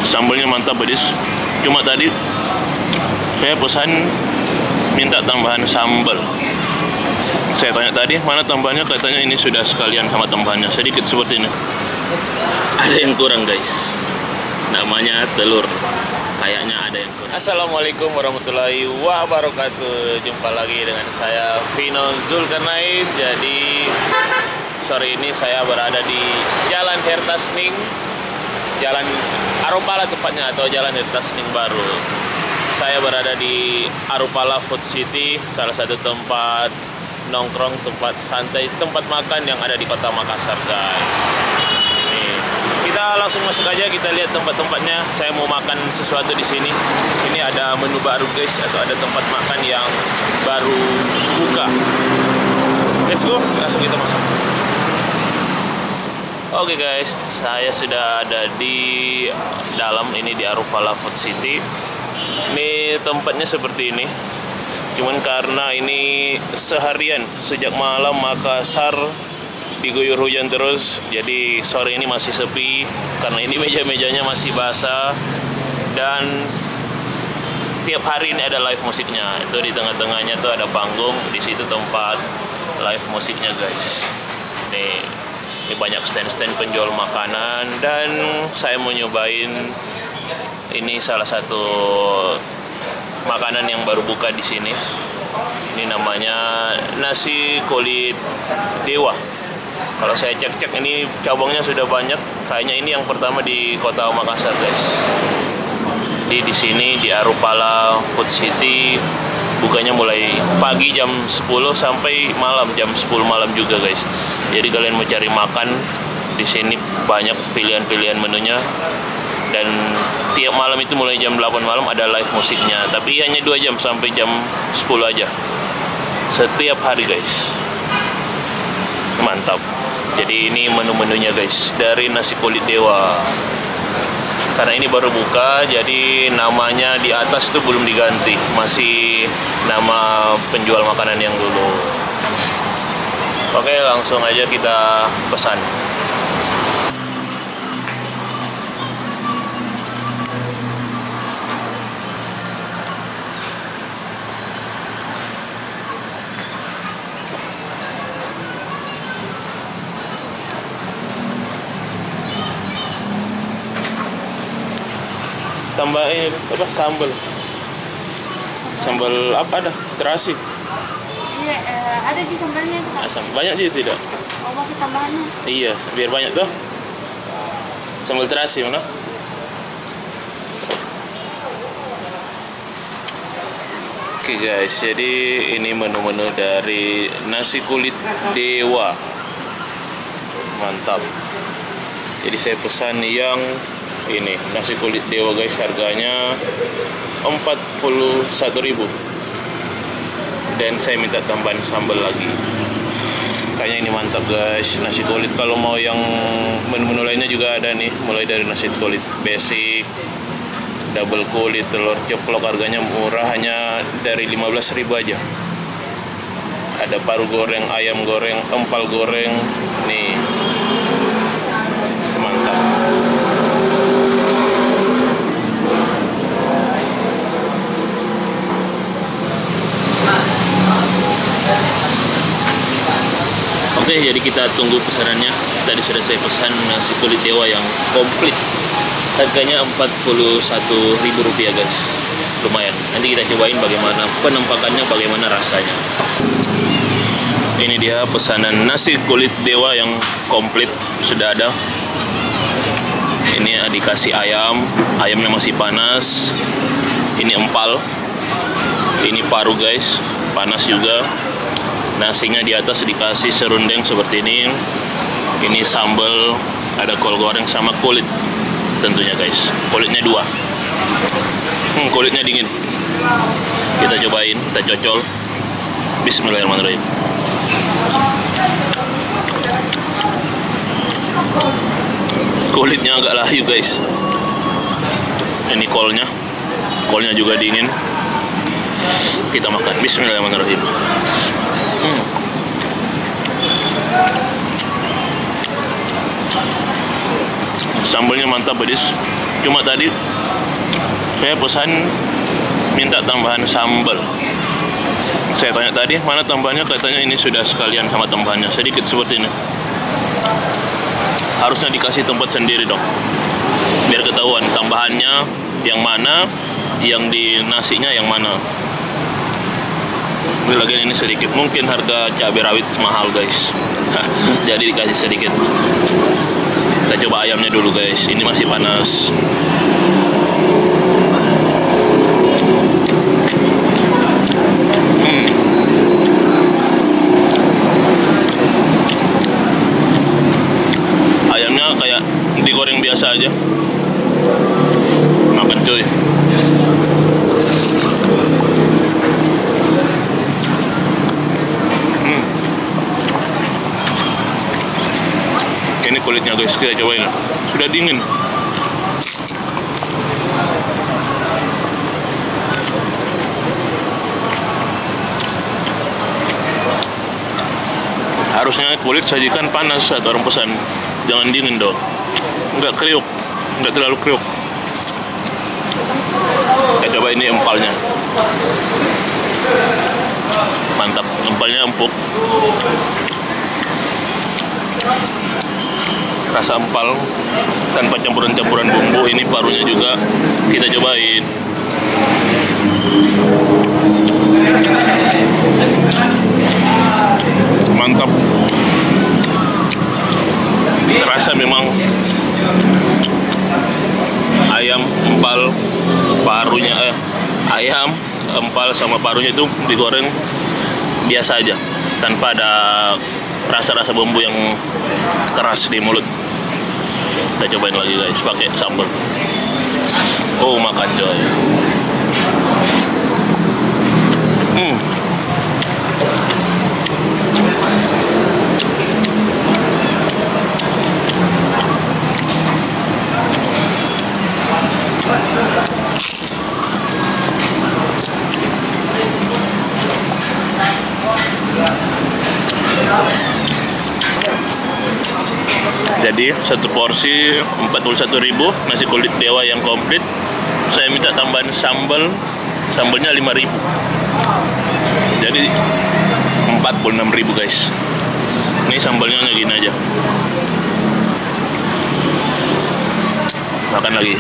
Sambalnya mantap pedis. Cuma tadi saya pesan minta tambahan sambal. Saya tanya tadi mana tambahannya, katanya ini sudah sekalian sama tambahannya, sedikit seperti ini. Ada yang kurang guys, namanya telur, kayaknya ada yang kurang. Assalamualaikum warahmatullahi wabarakatuh. Jumpa lagi dengan saya Vino Zulkarnain. Jadi sore ini saya berada di Jalan Hertasning, Jalan Arupala tepatnya, atau Jalan Hertasning baru. Saya berada di Arupala Food City, salah satu tempat nongkrong, tempat santai, tempat makan yang ada di kota Makassar guys. Nih, kita langsung masuk aja, kita lihat tempat-tempatnya. Saya mau makan sesuatu di sini. Ini ada menu baru guys, atau ada tempat makan yang baru buka. Let's go, langsung kita masuk. Oke guys, saya sudah ada di dalam ini, di Arupala Food City. Ini tempatnya seperti ini. Cuman karena ini seharian sejak malam Makassar diguyur hujan terus, jadi sore ini masih sepi karena ini meja-mejanya masih basah, dan tiap hari ini ada live musiknya. Itu di tengah-tengahnya tuh ada panggung, di situ tempat live musiknya guys. Ini banyak stand-stand penjual makanan, dan saya mau nyobain ini salah satu makanan yang baru buka di sini. Ini namanya nasi kulit dewa. Kalau saya cek-cek ini cabangnya sudah banyak. Kayaknya ini yang pertama di kota Makassar guys. Di sini di Arupala Food City bukanya mulai pagi jam 10 sampai malam jam 10 malam juga guys. Jadi kalian mau cari makan di sini banyak pilihan-pilihan menunya. Dan tiap malam itu mulai jam 8 malam ada live musiknya, tapi hanya 2 jam sampai jam 10 aja setiap hari guys. Mantap. Jadi ini menu-menunya guys, dari nasi kulit dewa. Karena ini baru buka, jadi namanya di atas tuh belum diganti, masih nama penjual makanan yang dulu. Oke, langsung aja kita pesan. Tambahin apa, sambal apa, ada terasi? Iya, ada di sambalnya. Banyak sih tidak? Oh, pakai tambahannya. Iya, biar banyak tuh. Sambal terasi mana? Oke guys, jadi ini menu-menu dari nasi kulit dewa. Mantap. Jadi saya pesan yang ini nasi kulit dewa guys, harganya 41.000, dan saya minta tambahan sambal lagi. Kayaknya ini mantap guys, nasi kulit. Kalau mau yang menu-menu lainnya juga ada nih, mulai dari nasi kulit basic, double kulit, telur ceplok, harganya murah, hanya dari 15.000 aja. Ada paru goreng, ayam goreng, empal goreng, nih mantap. Oke, jadi kita tunggu pesanannya. Tadi sudah saya pesan nasi kulit dewa yang komplit. Harganya Rp41.000 guys. Lumayan. Nanti kita cobain bagaimana penampakannya, bagaimana rasanya. Ini dia pesanan nasi kulit dewa yang komplit, sudah ada. Ini dikasih ayam, ayamnya masih panas. Ini empal. Ini paru guys, panas juga. Nasinya di atas dikasih serundeng seperti ini. Ini sambal, ada kol goreng sama kulit tentunya guys. Kulitnya 2. Kulitnya dingin. Kita cobain, kita cocol. Bismillahirrahmanirrahim. Kulitnya agak layu guys. Ini kolnya juga dingin. Kita makan. Bismillahirrahmanirrahim. Sambalnya mantap pedis, Cuma tadi saya pesan minta tambahan sambal. Saya tanya tadi mana tambahannya, katanya ini sudah sekalian sama tambahannya, sedikit seperti ini. Harusnya dikasih tempat sendiri dong, biar ketahuan tambahannya yang mana, yang di nasinya yang mana. Lagian ini sedikit, mungkin harga cabai rawit mahal guys. Jadi dikasih sedikit. Kita coba ayamnya dulu guys, ini masih panas. Ayamnya kayak digoreng biasa aja. Makan cuy. Ini kulitnya guys, kita cobain. Sudah dingin. Harusnya kulit sajikan panas saat orang pesan, jangan dingin dong. Enggak kriuk, enggak terlalu kriuk. Kita coba ini empalnya. Mantap, empalnya empuk. Rasa empal tanpa campuran-campuran bumbu. Ini parunya juga kita cobain. Mantap. Terasa memang ayam empal parunya ayam empal sama parunya itu digoreng biasa aja, tanpa ada rasa-rasa bumbu yang keras di mulut. Kita cobain lagi guys, pakai sambal. Oh, makan coy. Jadi satu porsi 41.000 nasi kulit dewa yang komplit. Saya minta tambahan sambal, sambalnya 5.000. Jadi 46.000 guys. Ini sambalnya gini aja. Makan lagi.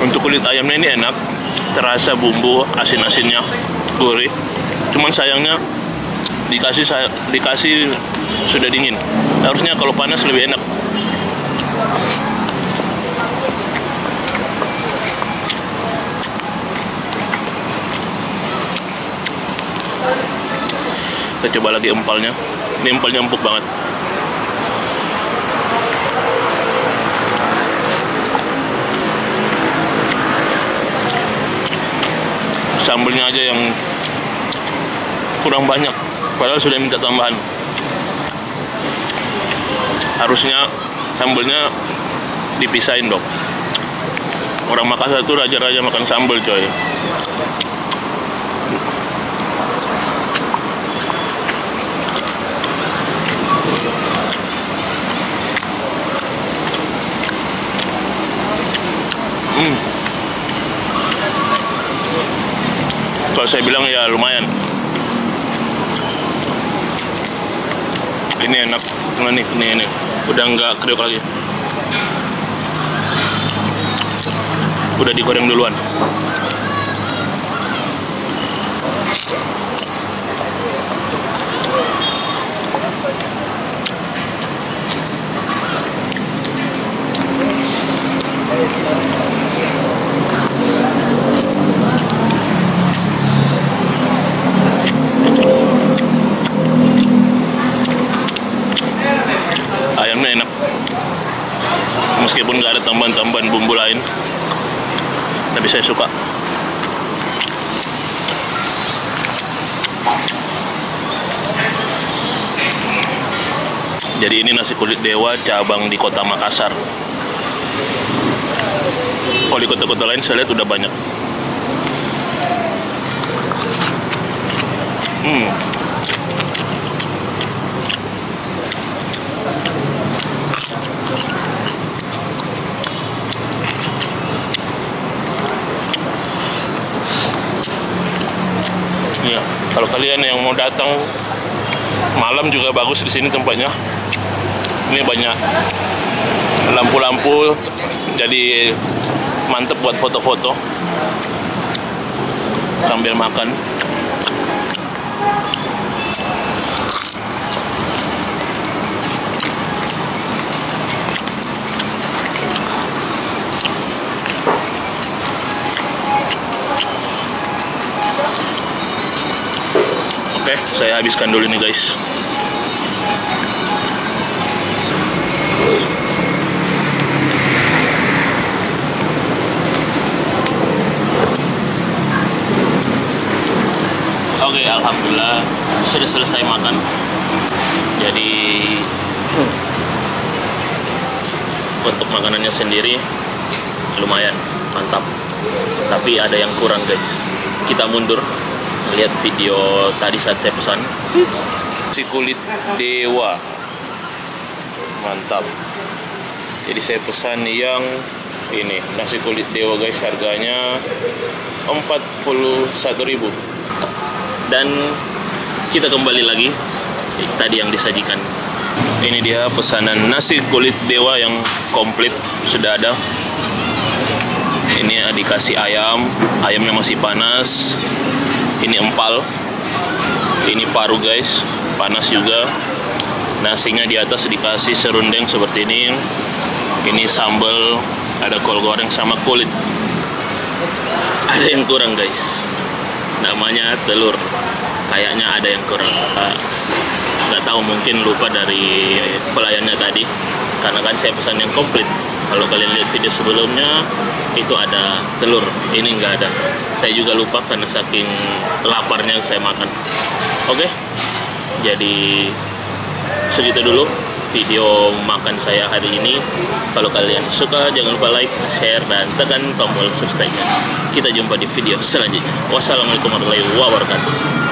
Untuk kulit ayamnya ini enak, terasa bumbu asin-asinnya, gurih. Cuman sayangnya dikasih sudah dingin. Harusnya kalau panas lebih enak. Kita coba lagi empalnya. Ini empalnya empuk banget. Sambalnya aja yang kurang banyak, padahal sudah minta tambahan. Harusnya sambalnya dipisahin dong. Orang Makassar itu raja-raja makan sambal coy. Kalau saya bilang ya lumayan. Ini enak. Ini udah nggak kriuk lagi. Udah digoreng duluan. Ayamnya enak, meskipun nggak ada tambahan-tambahan bumbu lain, tapi saya suka. Jadi ini nasi kulit dewa cabang di Kota Makassar. Kalau di kota-kota lain saya lihat udah banyak. Ya, kalau kalian yang mau datang malam juga bagus di sini tempatnya. Ini banyak lampu-lampu, jadi mantep buat foto-foto sambil makan. Oke, saya habiskan dulu nih guys. Oke, alhamdulillah sudah selesai makan. Jadi untuk makanannya sendiri lumayan mantap. Tapi ada yang kurang guys. Kita mundur lihat video tadi saat saya pesan. Si kulit dewa mantap. Jadi saya pesan yang ini nasi kulit dewa guys, harganya 41.000. Dan kita kembali lagi tadi yang disajikan. Ini dia pesanan nasi kulit dewa yang komplit sudah ada. Ini dikasih ayam, ayamnya masih panas. Ini empal, ini paru guys, panas juga. Nasinya di atas dikasih serundeng seperti ini. Ini sambal, ada kol goreng sama kulit. Ada yang kurang guys, namanya telur. Kayaknya ada yang kurang. Nggak tahu, mungkin lupa dari pelayannya tadi. Karena kan saya pesan yang komplit. Kalau kalian lihat video sebelumnya, itu ada telur. Ini nggak ada. Saya juga lupa karena saking laparnya saya makan. Oke, jadi segitu dulu video makan saya hari ini. Kalau kalian suka, jangan lupa like, share, dan tekan tombol subscribe-nya. Kita jumpa di video selanjutnya. Wassalamualaikum warahmatullahi wabarakatuh.